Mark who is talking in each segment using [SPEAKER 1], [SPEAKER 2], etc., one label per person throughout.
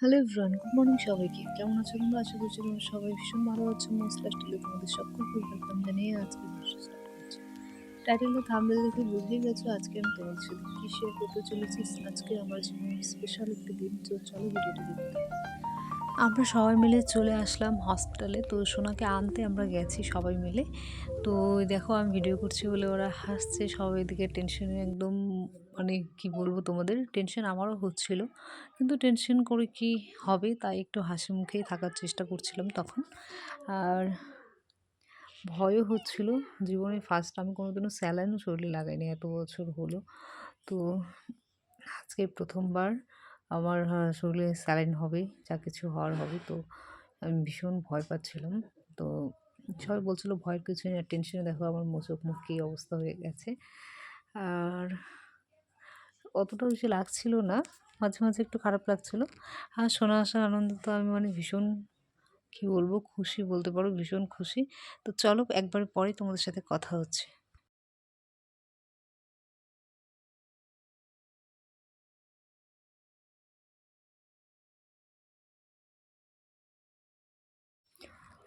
[SPEAKER 1] Hello everyone, good morning সবাইকে। কেমন আছো তোমরা? আশা করছি তোমরা সবাই ভীষণ ভালো আছো। মোস্ট লাস্টলি তোমাদের সকলকে ওয়েলকাম জানিয়ে আজকে ভিডিও স্টার্ট করছি। টাইটেল ও থাম্বনেল দেখে বুঝেই গেছো আজকে আমি তোমাদের সাথে কি শেয়ার করতে চলেছি। আজকে আমার জীবনের স্পেশাল একটি দিন। তো চলো ভিডিওটি দেখতে থাকো। আমরা সবাই মিলে চলে আসলাম হসপিটালে। তো সোনাকে আনতে আমরা গেছি সবাই মিলে। তো দেখো আমি ভিডিও করছি বলে ওরা হাসছে, সবাই এদিকে টেনশনে একদম, মানে কি বলবো তোমাদের, টেনশন আমারও হচ্ছিল, কিন্তু টেনশন করে কি হবে, তাই একটু হাসি মুখেই থাকার চেষ্টা করছিলাম তখন। আর ভয়ও হচ্ছিল। জীবনে ফার্স্ট, আমি কোনোদিনও স্যালাইনও শরীরে লাগাইনি এত বছর হলো। তো আজকে প্রথমবার আমার শরীরে স্যালাইন হবে, যা কিছু হওয়ার হবে। তো আমি ভীষণ ভয় পাচ্ছিলাম। তো সবাই বলছিল ভয়ের কিছু নেই, টেনশনে দেখো আমার চোখ মুখ কী অবস্থা হয়ে গেছে। আর অতটা বেশি লাগছিল না, মাঝে মাঝে একটু খারাপ লাগছিল। আর শোনা আসার আনন্দ তো আমি মানে ভীষণ, কী বলবো, খুশি বলতে পারো, ভীষণ খুশি। তো চলো একবার পরে তোমাদের সাথে কথা হচ্ছে।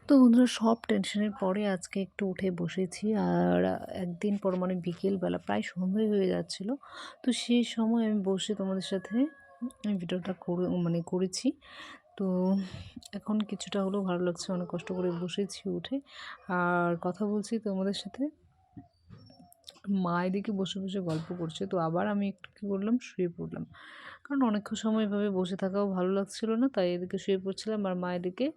[SPEAKER 1] তো বন্ধুরা, সব টেনশনের পরে আজকে একটু উঠে বসেছি। আর একদিন পর মানে বিকেলবেলা প্রায় সন্ধ্যে হয়ে যাচ্ছিল। তো সেই সময় আমি বসে তোমাদের সাথে ভিডিওটা করেছি। তো এখন কিছুটা হলেও ভালো লাগছে, অনেক কষ্ট করে বসেছি উঠে আর কথা বলছি তোমাদের সাথে। মা এদিকে বসে বসে গল্প করছে, তো আবার আমি একটু কী করলাম, শুয়ে পড়লাম। কারণ অনেকক্ষণ সময় এভাবে বসে থাকাও ভালো লাগছিল না, তাই এদিকে শুয়ে পড়ছিলাম আর মা এদিকে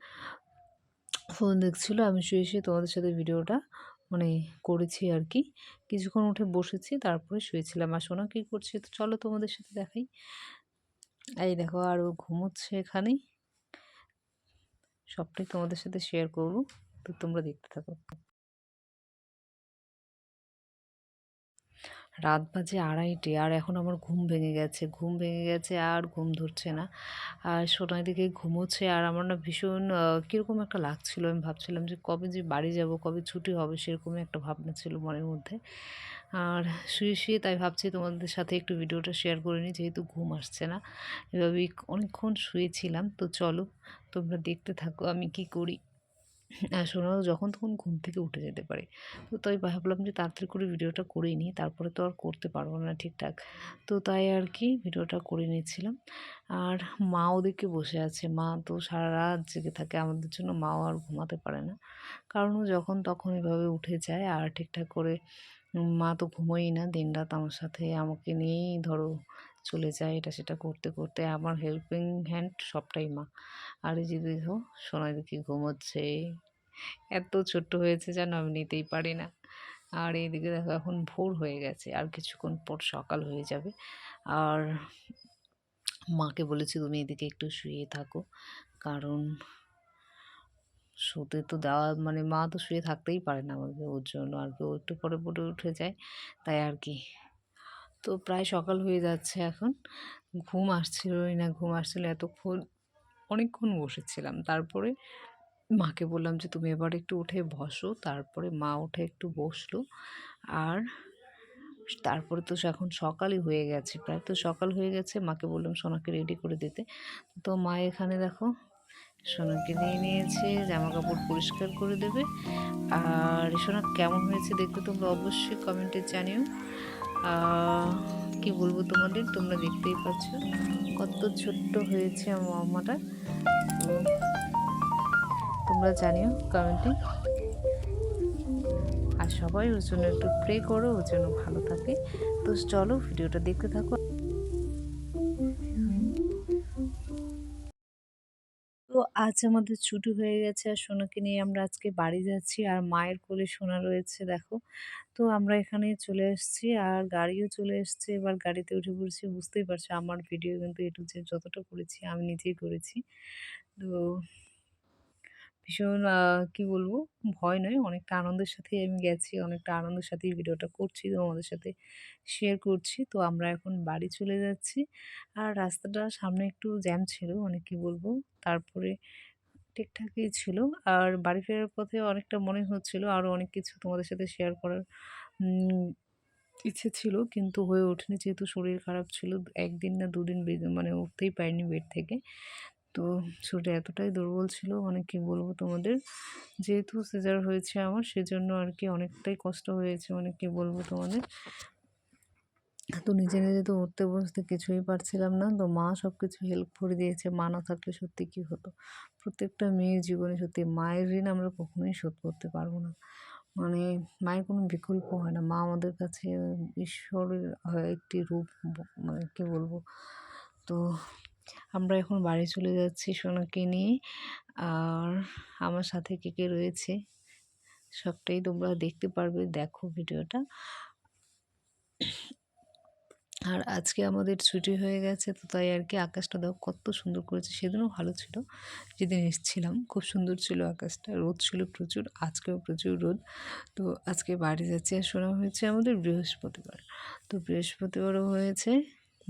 [SPEAKER 1] ফোন দেখছিল। আমি শুয়ে শুয়ে তোমাদের সাথে ভিডিওটা মানে করেছি আর কি। কিছুক্ষণ উঠে বসেছি, তারপরে শুয়েছিলাম। আর সোনা কী করছে তো চলো তোমাদের সাথে দেখাই। এই দেখো, আর ও ঘুমোচ্ছে এখানেই। সবটাই তোমাদের সাথে শেয়ার করব, তো তোমরা দেখতে থাকো। রাত বাজে 2:30 আর এখন আমার ঘুম ভেঙে গেছে আর ঘুম ধরছে না। আর সোনার দিকে ঘুমোচ্ছে আর আমার না ভীষণ কীরকম একটা লাগছিল। আমি ভাবছিলাম যে কবে যে বাড়ি যাব, কবে ছুটি হবে, সেরকমই একটা ভাবনা ছিল মনের মধ্যে। আর শুয়ে শুয়ে তাই ভাবছি তোমাদের সাথে একটু ভিডিওটা শেয়ার করে নিই, যেহেতু ঘুম আসছে না। এভাবেই অনেকক্ষণ শুয়েছিলাম। তো চলো তোমরা দেখতে থাকো আমি কি করি। সোনাও যখন তখন ঘুম থেকে উঠে যেতে পারে। তো তাই ভাবলাম যে তাড়াতাড়ি করে ভিডিওটা করেই নিই, তারপরে তো আর করতে পারবো না ঠিকঠাক। তো তাই আর কি ভিডিওটা করে নিচ্ছিলাম। আর মা ওদিকে বসে আছে। মা তো সারা রাত জেগে থাকে আমাদের জন্য, মাও আর ঘুমাতে পারে না। কারণ ও যখন তখন এভাবে উঠে যায় আর ঠিকঠাক করে মা তো ঘুমোই না, দিনরাত আমার সাথে আমাকে নিয়েই ধরো চলে যায়, এটা সেটা করতে করতে। আমার হেল্পিং হ্যান্ড সবটাই মা। আর এই যে দেখো সোনার দিকে ঘুমোচ্ছে, এত ছোট্ট হয়েছে যেন আমি নিতেই পারি না। আর এইদিকে দেখো এখন ভোর হয়ে গেছে, আর কিছুক্ষণ পর সকাল হয়ে যাবে। আর মাকে বলেছি তুমি এদিকে একটু শুয়ে থাকো, কারণ শুতে তো দেওয়া মানে মা তো শুয়ে থাকতেই পারে না আমাকে, ওর জন্য আর কি ও একটু পরে পরে উঠে যায়, তাই আর কি। তো প্রায় সকাল হয়ে যাচ্ছে এখন। ঘুম আসছিলই না, ঘুম আসছিল এতক্ষণ, অনেকক্ষণ বসেছিলাম। তারপরে মাকে বললাম যে তুমি এবার একটু উঠে বসো, তারপরে মা উঠে একটু বসলো। আর তারপরে তো এখন সকালই হয়ে গেছে, প্রায় তো সকাল হয়ে গেছে। মাকে বললাম সোনাকে রেডি করে দিতে। তো মা এখানে দেখো সোনাকে নিয়ে নিয়েছে, জামা কাপড় পরিষ্কার করে দেবে। আর সোনা কেমন হয়েছে দেখতে তোমরা অবশ্যই কমেন্টে জানিও। কি বলবো তোমাদের, তোমরা দেখতেই পাচ্ছ কত ছোট্ট হয়েছে আমার মামাটা। তো তোমরা জানিও কমেন্টে। আর সবাই ওর জন্য একটু প্রে করো, ওর জন্য ভালো থাকে। তো চলো ভিডিওটা দেখতে থাকো। তো আজ আমাদের ছুটি হয়ে গেছে আর সোনাকে নিয়ে আমরা আজকে বাড়ি যাচ্ছি। আর মায়ের কোলে সোনা রয়েছে দেখো। তো আমরা এখানে চলে এসেছি আর গাড়িও চলে এসছে। এবার গাড়িতে উঠে পড়ছি। বুঝতেই পারছো আমার ভিডিও কিন্তু এ টু জেড যতটা করেছি আমি নিজেই করেছি। তো ভীষণ কি বলবো, ভয় নয়, অনেকটা আনন্দের সাথেই আমি গেছি। অনেকটা আনন্দের সাথেই ভিডিওটা করছি, তোমাদের সাথে শেয়ার করছি। তো আমরা এখন বাড়ি চলে যাচ্ছি। আর রাস্তাটা সামনে একটু জ্যাম ছিল, মানে কি বলবো, তারপরে ঠিকঠাকই ছিল। আর বাড়ি ফেরার পথে অনেকটা মনে হচ্ছিল আরও অনেক কিছু তোমাদের সাথে শেয়ার করার উম ইচ্ছে ছিল, কিন্তু হয়ে ওঠেনি, যেহেতু শরীর খারাপ ছিল। ১ দিন না ২ দিন মানে উঠতেই পারিনি বেড থেকে। তো ছোট এতটাই দুর্বল ছিল, মানে কি বলবো তোমাদের, যেহেতু সিজার হয়েছে আমার, সেজন্য আর কি অনেকটাই কষ্ট হয়েছে, মানে কি বলবো তোমাদের। তো নিজে নিজে তো উঠতে বসতে কিছুই পারছিলাম না, তো মা সব কিছু হেল্প করে দিয়েছে। মা না থাকলে সত্যি কি হতো, প্রত্যেকটা মেয়ের জীবনে সত্যি মায়ের ঋণ আমরা কখনোই শোধ করতে পারবো না। মানে মায়ের কোনো বিকল্প হয় না, মা আমাদের কাছে ঈশ্বরের একটি রূপ, মানে কি বলবো। তো আমরা এখন বাড়ি চলে যাচ্ছি সোনাকে নিয়ে। আর আমার সাথে কে কে রয়েছে সবটাই তোমরা দেখতে পারবে, দেখো ভিডিওটা। আর আজকে আমাদের ছুটি হয়ে গেছে, তো তাই আর কি আকাশটা দেখো কত সুন্দর করেছে। সেদিনও ভালো ছিল, যেদিন এসেছিলাম খুব সুন্দর ছিল আকাশটা, রোদ ছিল প্রচুর, আজকেও প্রচুর রোদ। তো আজকে বাড়ি যাচ্ছি। আর শোনা হয়েছে আমাদের বৃহস্পতিবার, তো বৃহস্পতিবারও হয়েছে,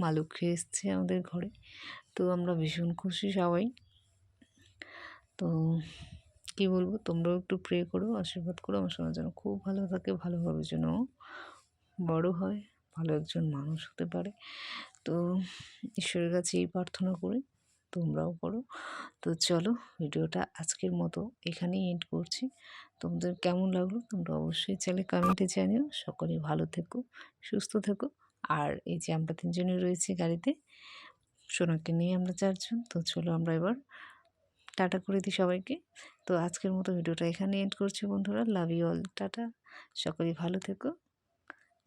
[SPEAKER 1] মা লক্ষ্মী এসছে আমাদের ঘরে। তো আমরা ভীষণ খুশি সবাই। তো কি বলবো, তোমরাও একটু প্রে করো, আশীর্বাদ করো আমার সোনা যেন খুব ভালো থাকে, ভালোভাবে যেন বড় হয়, ভালো একজন মানুষ হতে পারে। তো ঈশ্বরের কাছে এই প্রার্থনা করি, তোমরাও করো। তো চলো, ভিডিওটা আজকের মতো এখানেই এন্ড করছি। তোমাদের কেমন লাগলো তোমরা অবশ্যই চাইলে কমেন্টে জানিও। সকলে ভালো থেকো, সুস্থ থেকো। আর এই যে আমরা 3 জনই রয়েছি গাড়িতে, সোনাকে নিয়ে আমরা 4 জন। তো চলো আমরা এবার টাটা করে দিই সবাইকে। তো আজকের মতো ভিডিওটা এখানে এন্ড করছি বন্ধুরা। লাভ ইউ অল, টাটা। সকলেই ভালো থেকো।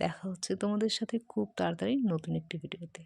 [SPEAKER 1] দেখা হচ্ছে তোমাদের সাথে খুব তাড়াতাড়ি নতুন একটি ভিডিওতে।